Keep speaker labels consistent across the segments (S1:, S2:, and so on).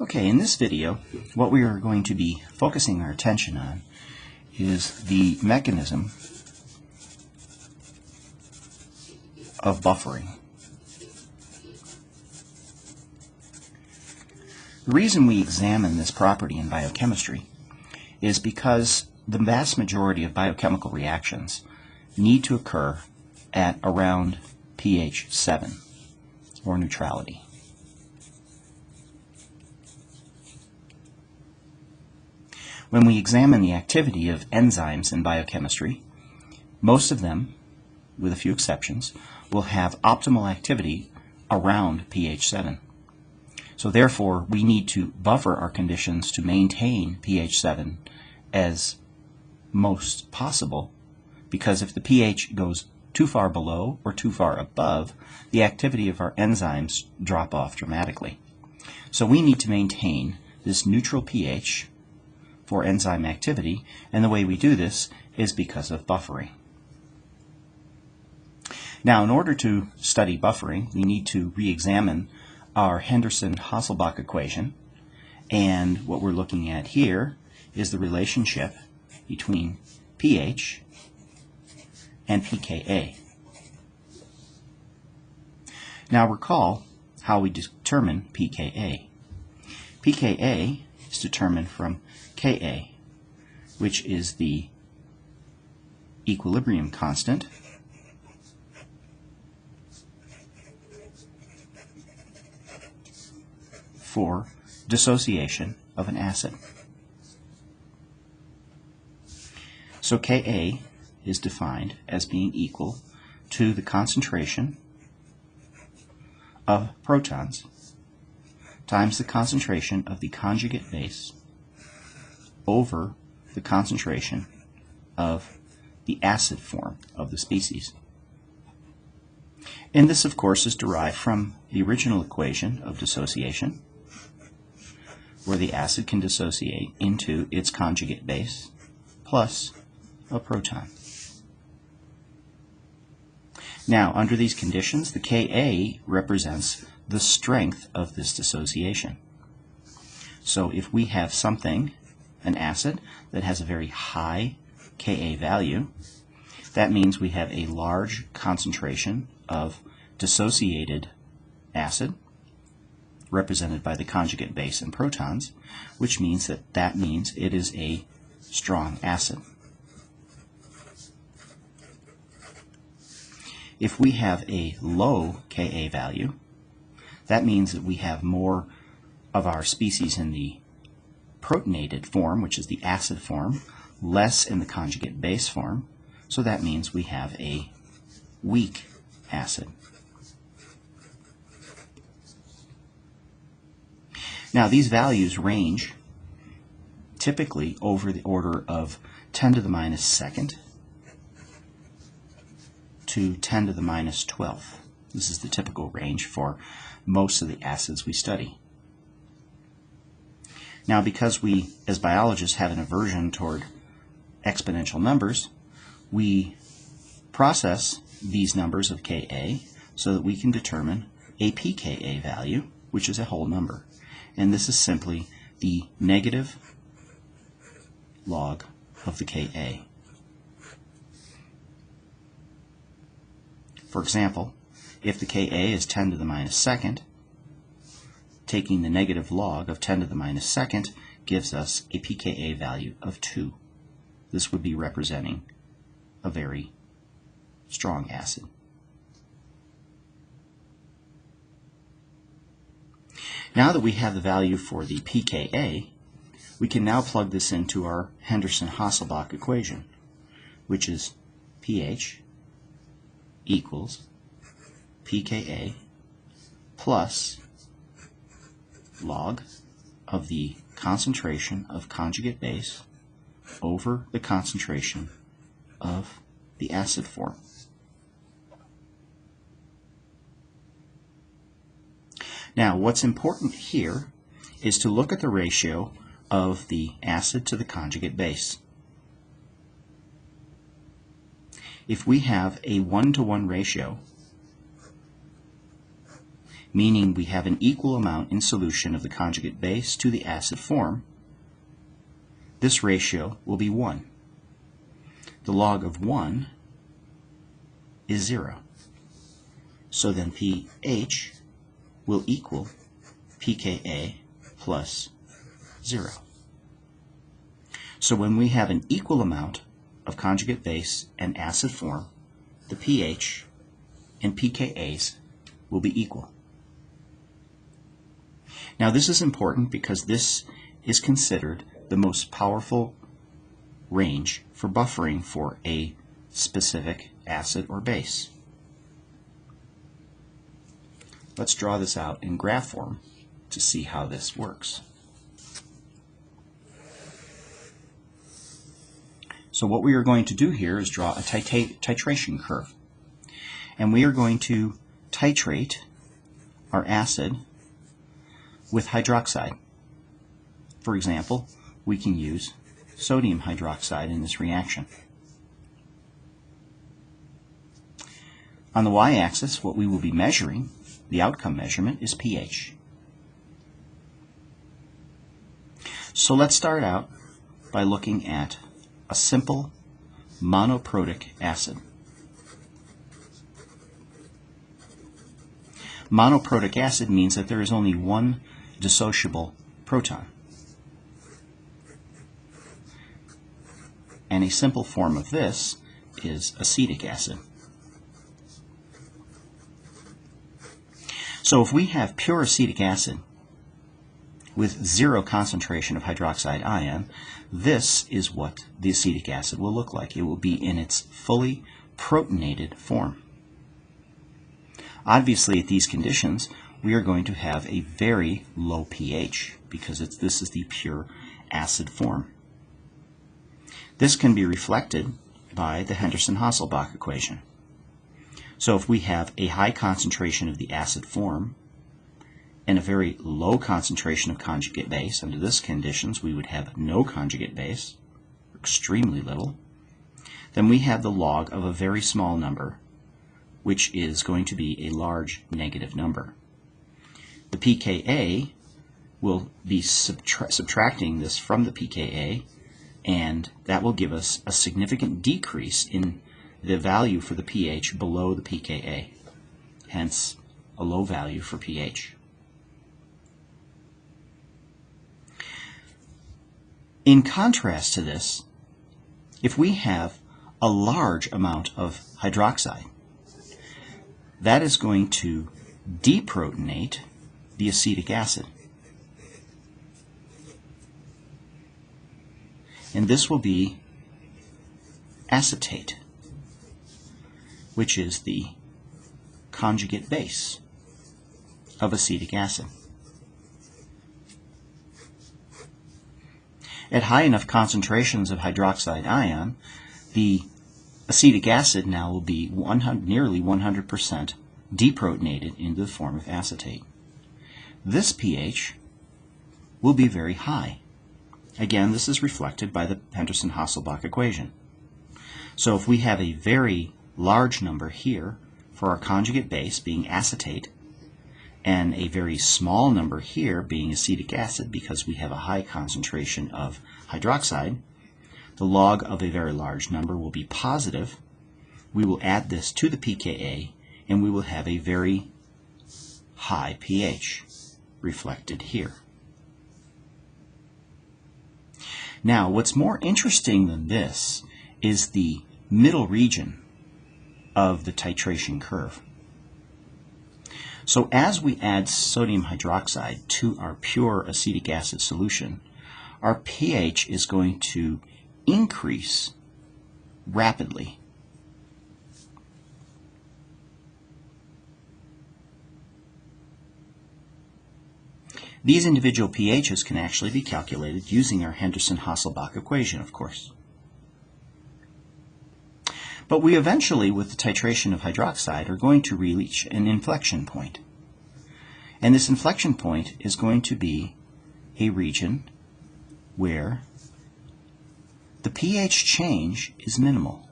S1: Okay, in this video, what we are going to be focusing our attention on is the mechanism of buffering. The reason we examine this property in biochemistry is because the vast majority of biochemical reactions need to occur at around pH 7, or neutrality. When we examine the activity of enzymes in biochemistry, most of them, with a few exceptions, will have optimal activity around pH 7. So therefore, we need to buffer our conditions to maintain pH 7 as most possible, because if the pH goes too far below or too far above, the activity of our enzymes drop off dramatically. So we need to maintain this neutral pH for enzyme activity, and the way we do this is because of buffering. Now, in order to study buffering, we need to re-examine our Henderson-Hasselbalch equation, and what we're looking at here is the relationship between pH and pKa. Now recall how we determine pKa. pKa is determined from Ka, which is the equilibrium constant for dissociation of an acid. So Ka is defined as being equal to the concentration of protons times the concentration of the conjugate base over the concentration of the acid form of the species. And this, of course, is derived from the original equation of dissociation, where the acid can dissociate into its conjugate base plus a proton. Now, under these conditions, the Ka represents the strength of this dissociation. So if we have something, an acid, that has a very high Ka value, that means we have a large concentration of dissociated acid, represented by the conjugate base and protons, which means that means it is a strong acid. If we have a low Ka value, that means that we have more of our species in the protonated form, which is the acid form, less in the conjugate base form, so that means we have a weak acid. Now, these values range typically over the order of 10 to the minus second to 10 to the minus 12th. This is the typical range for most of the acids we study. Now, because we, as biologists, have an aversion toward exponential numbers, we process these numbers of Ka so that we can determine a pKa value, which is a whole number. And this is simply the negative log of the Ka. For example, if the Ka is 10 to the minus second, taking the negative log of 10 to the minus second gives us a pKa value of 2. This would be representing a very strong acid. Now that we have the value for the pKa, we can now plug this into our Henderson-Hasselbalch equation, which is pH equals pKa plus log of the concentration of conjugate base over the concentration of the acid form. Now, what's important here is to look at the ratio of the acid to the conjugate base. If we have a 1-to-1 ratio, meaning we have an equal amount in solution of the conjugate base to the acid form, this ratio will be 1. The log of 1 is 0. So then pH will equal pKa plus 0. So when we have an equal amount of conjugate base and acid form, the pH and pKa's will be equal. Now this is important because this is considered the most powerful range for buffering for a specific acid or base. Let's draw this out in graph form to see how this works. So what we are going to do here is draw a titration curve. And we are going to titrate our acid with hydroxide. For example, we can use sodium hydroxide in this reaction. On the y-axis, what we will be measuring, the outcome measurement, is pH. So let's start out by looking at a simple monoprotic acid. Monoprotic acid means that there is only one dissociable proton. And a simple form of this is acetic acid. So if we have pure acetic acid with 0 concentration of hydroxide ion, this is what the acetic acid will look like. It will be in its fully protonated form. Obviously, at these conditions, we are going to have a very low pH because this is the pure acid form. This can be reflected by the Henderson-Hasselbalch equation. So if we have a high concentration of the acid form and a very low concentration of conjugate base, under these conditions we would have no conjugate base, extremely little, then we have the log of a very small number, which is going to be a large negative number. The pKa will be subtracting this from the pKa, and that will give us a significant decrease in the value for the pH below the pKa, hence a low value for pH. In contrast to this, if we have a large amount of hydroxide, that is going to deprotonate the acetic acid. And this will be acetate, which is the conjugate base of acetic acid. At high enough concentrations of hydroxide ion, the acetic acid now will be nearly 100% deprotonated into the form of acetate. This pH will be very high. Again, this is reflected by the Henderson-Hasselbalch equation. So if we have a very large number here for our conjugate base being acetate, and a very small number here being acetic acid because we have a high concentration of hydroxide, the log of a very large number will be positive. We will add this to the pKa, and we will have a very high pH reflected here. Now, what's more interesting than this is the middle region of the titration curve. So as we add sodium hydroxide to our pure acetic acid solution, our pH is going to increase rapidly. These individual pHs can actually be calculated using our Henderson-Hasselbalch equation, of course. But we eventually, with the titration of hydroxide, are going to reach an inflection point. And this inflection point is going to be a region where the pH change is minimal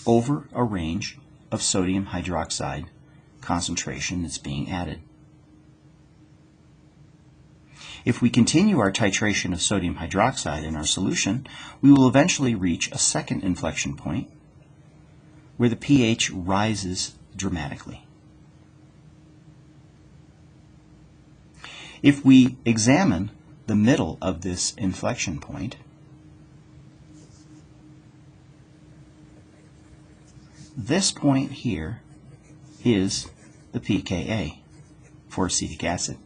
S1: over a range of sodium hydroxide concentration that's being added. If we continue our titration of sodium hydroxide in our solution, we will eventually reach a second inflection point where the pH rises dramatically. If we examine the middle of this inflection point, this point here is the pKa for acetic acid.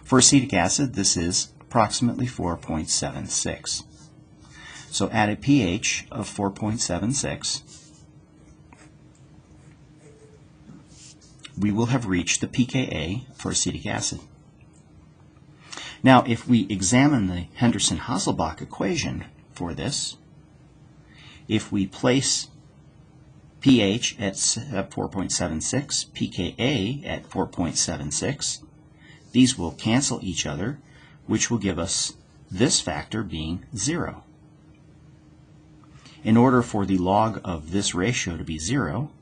S1: For acetic acid, this is approximately 4.76. So at a pH of 4.76, we will have reached the pKa for acetic acid. Now, if we examine the Henderson-Hasselbalch equation for this, if we place pH at 4.76, pKa at 4.76, these will cancel each other, which will give us this factor being 0. In order for the log of this ratio to be 0,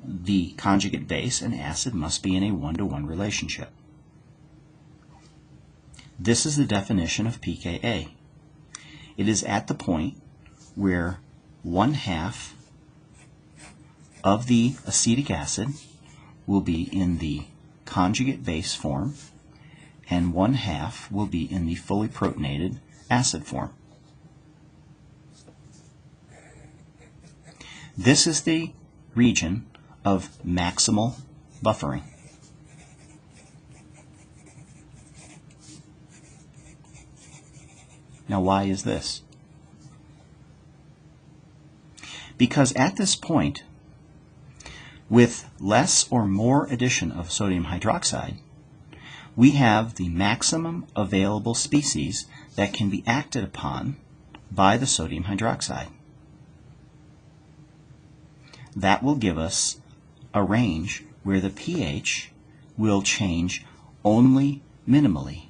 S1: the conjugate base and acid must be in a 1-to-1 relationship. This is the definition of pKa. It is at the point where 1/2 of the acetic acid will be in the conjugate base form and 1/2 will be in the fully protonated acid form. This is the region of maximal buffering. Now, why is this? Because at this point, with less or more addition of sodium hydroxide, we have the maximum available species that can be acted upon by the sodium hydroxide. That will give us a range where the pH will change only minimally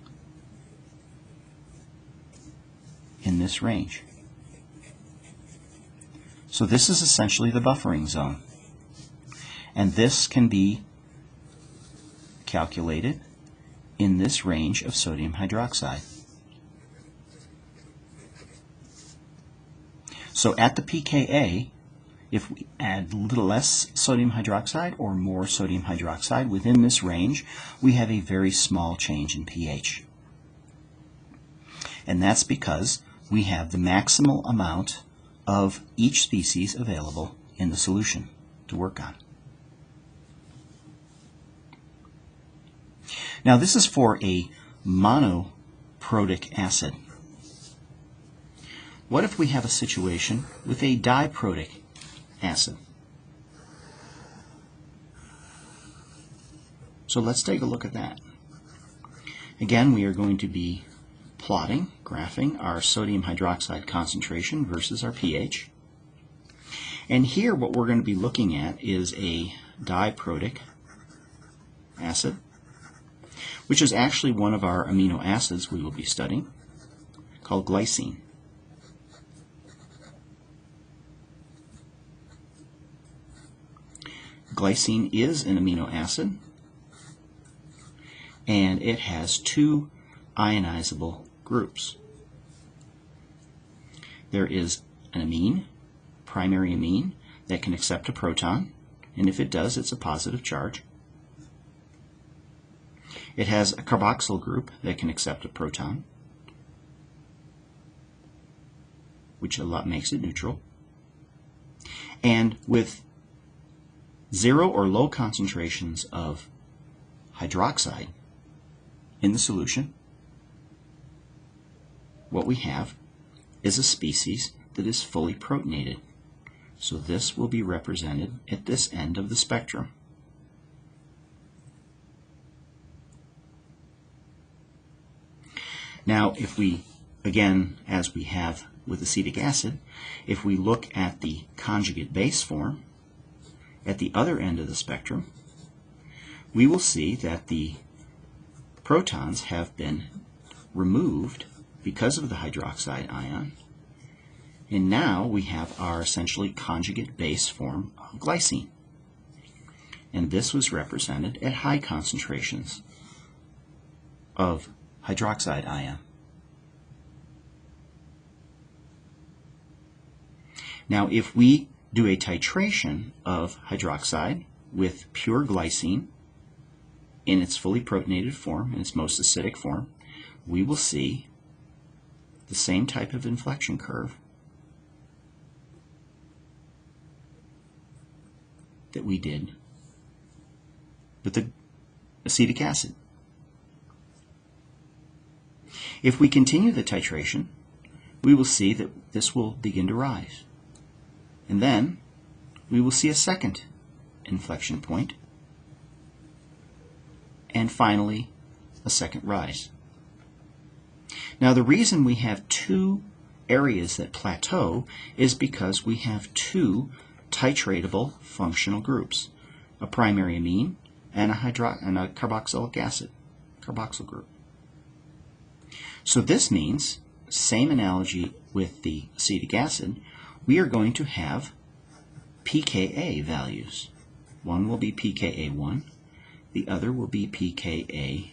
S1: in this range. So this is essentially the buffering zone. And this can be calculated in this range of sodium hydroxide. So at the pKa, if we add a little less sodium hydroxide or more sodium hydroxide within this range, we have a very small change in pH. And that's because we have the maximal amount of each species available in the solution to work on. Now, this is for a monoprotic acid. What if we have a situation with a diprotic acid? So let's take a look at that. Again, we are going to be plotting, graphing our sodium hydroxide concentration versus our pH. And here what we're going to be looking at is a diprotic acid, which is actually one of our amino acids we will be studying, called glycine. Glycine is an amino acid, and it has two ionizable groups. There is an amine, primary amine, that can accept a proton, and if it does, it's a positive charge. It has a carboxyl group that can accept a proton, which makes it neutral. And with zero or low concentrations of hydroxide in the solution, what we have is a species that is fully protonated. So this will be represented at this end of the spectrum. Now, if we, again, as we have with acetic acid, if we look at the conjugate base form at the other end of the spectrum, we will see that the protons have been removed because of the hydroxide ion, and now we have our essentially conjugate base form of glycine. and this was represented at high concentrations of hydroxide ion. Now, if we do a titration of hydroxide with pure glycine in its fully protonated form, in its most acidic form, we will see the same type of inflection curve that we did with the acetic acid. If we continue the titration, we will see that this will begin to rise. And then we will see a second inflection point, and finally a second rise. Now, the reason we have two areas that plateau is because we have two titratable functional groups, a primary amine and a carboxylic acid, carboxyl group. So this means, same analogy with the acetic acid, we are going to have pKa values. One will be pKa1, the other will be pKa2.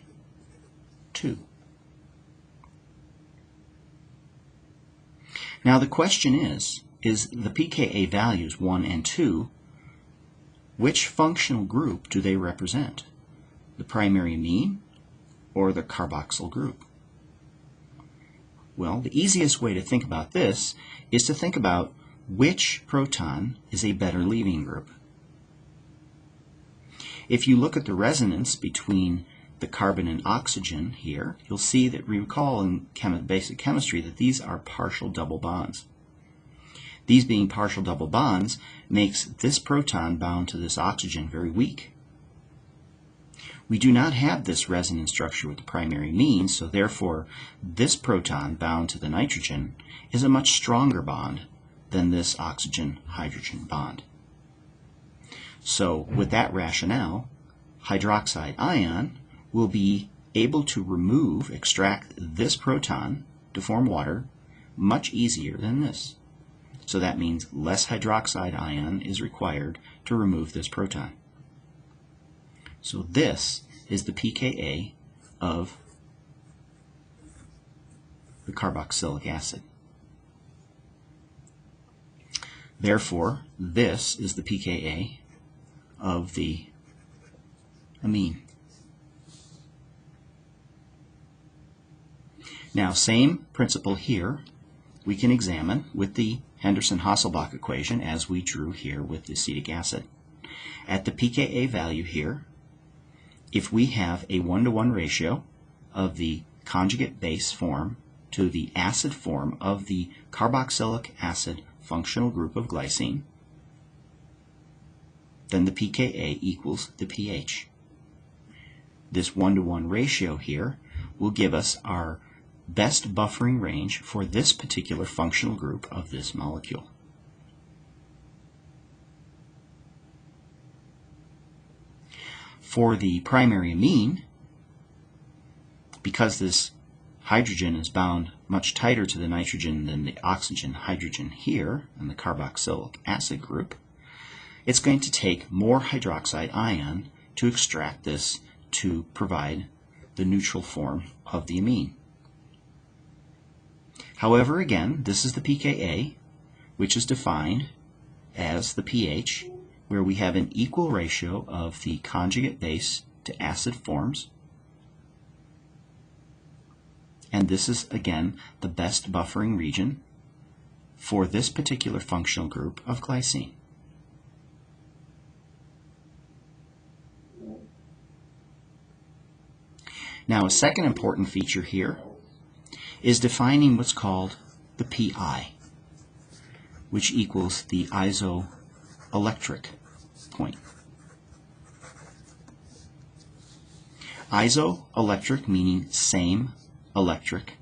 S1: Now the question is the pKa values 1 and 2, which functional group do they represent? The primary amine or the carboxyl group? Well, the easiest way to think about this is to think about which proton is a better leaving group. If you look at the resonance between the carbon and oxygen here, you'll see that we recall in basic chemistry that these are partial double bonds. These being partial double bonds makes this proton bound to this oxygen very weak. We do not have this resonance structure with the primary amine, so therefore this proton bound to the nitrogen is a much stronger bond than this oxygen-hydrogen bond. So with that rationale, hydroxide ion will be able to extract this proton to form water much easier than this. So that means less hydroxide ion is required to remove this proton. So this is the pKa of the carboxylic acid. Therefore, this is the pKa of the amine. Now, same principle here we can examine with the Henderson-Hasselbalch equation as we drew here with the acetic acid. At the pKa value here, if we have a 1-to-1 ratio of the conjugate base form to the acid form of the carboxylic acid functional group of glycine, then the pKa equals the pH. This 1-to-1 ratio here will give us our best buffering range for this particular functional group of this molecule. For the primary amine, because this hydrogen is bound much tighter to the nitrogen than the oxygen-hydrogen here in the carboxylic acid group, it's going to take more hydroxide ion to extract this to provide the neutral form of the amine. However, again, this is the pKa, which is defined as the pH, where we have an equal ratio of the conjugate base to acid forms. And this is, again, the best buffering region for this particular functional group of glycine. Now, a second important feature here is defining what's called the pi, which equals the isoelectric point. Isoelectric meaning same, electric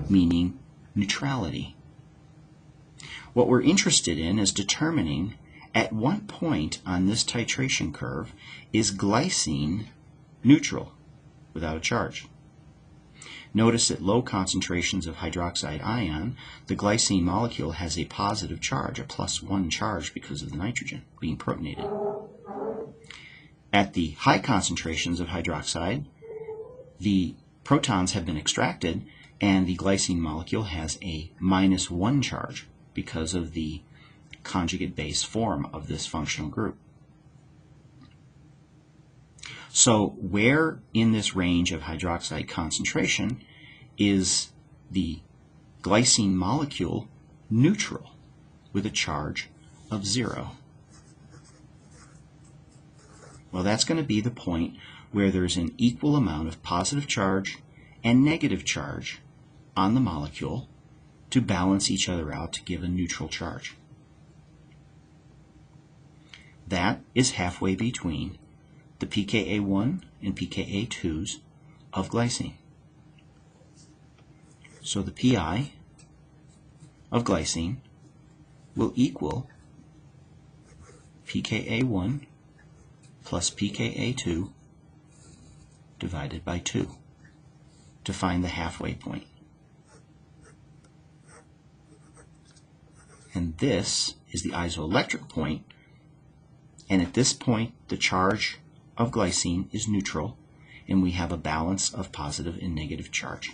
S1: meaning neutrality. What we're interested in is determining at what point on this titration curve is glycine neutral without a charge. Notice at low concentrations of hydroxide ion, the glycine molecule has a positive charge, a +1 charge because of the nitrogen being protonated. At the high concentrations of hydroxide, the protons have been extracted and the glycine molecule has a -1 charge because of the conjugate base form of this functional group. So where in this range of hydroxide concentration is the glycine molecule neutral with a charge of 0? Well, that's going to be the point where there's an equal amount of positive charge and negative charge on the molecule to balance each other out to give a neutral charge. That is halfway between the pKa1 and pKa2s of glycine. So the pi of glycine will equal pKa1 plus pKa2 divided by 2 to find the halfway point. And this is the isoelectric point, and at this point the charge of glycine is neutral and we have a balance of positive and negative charge.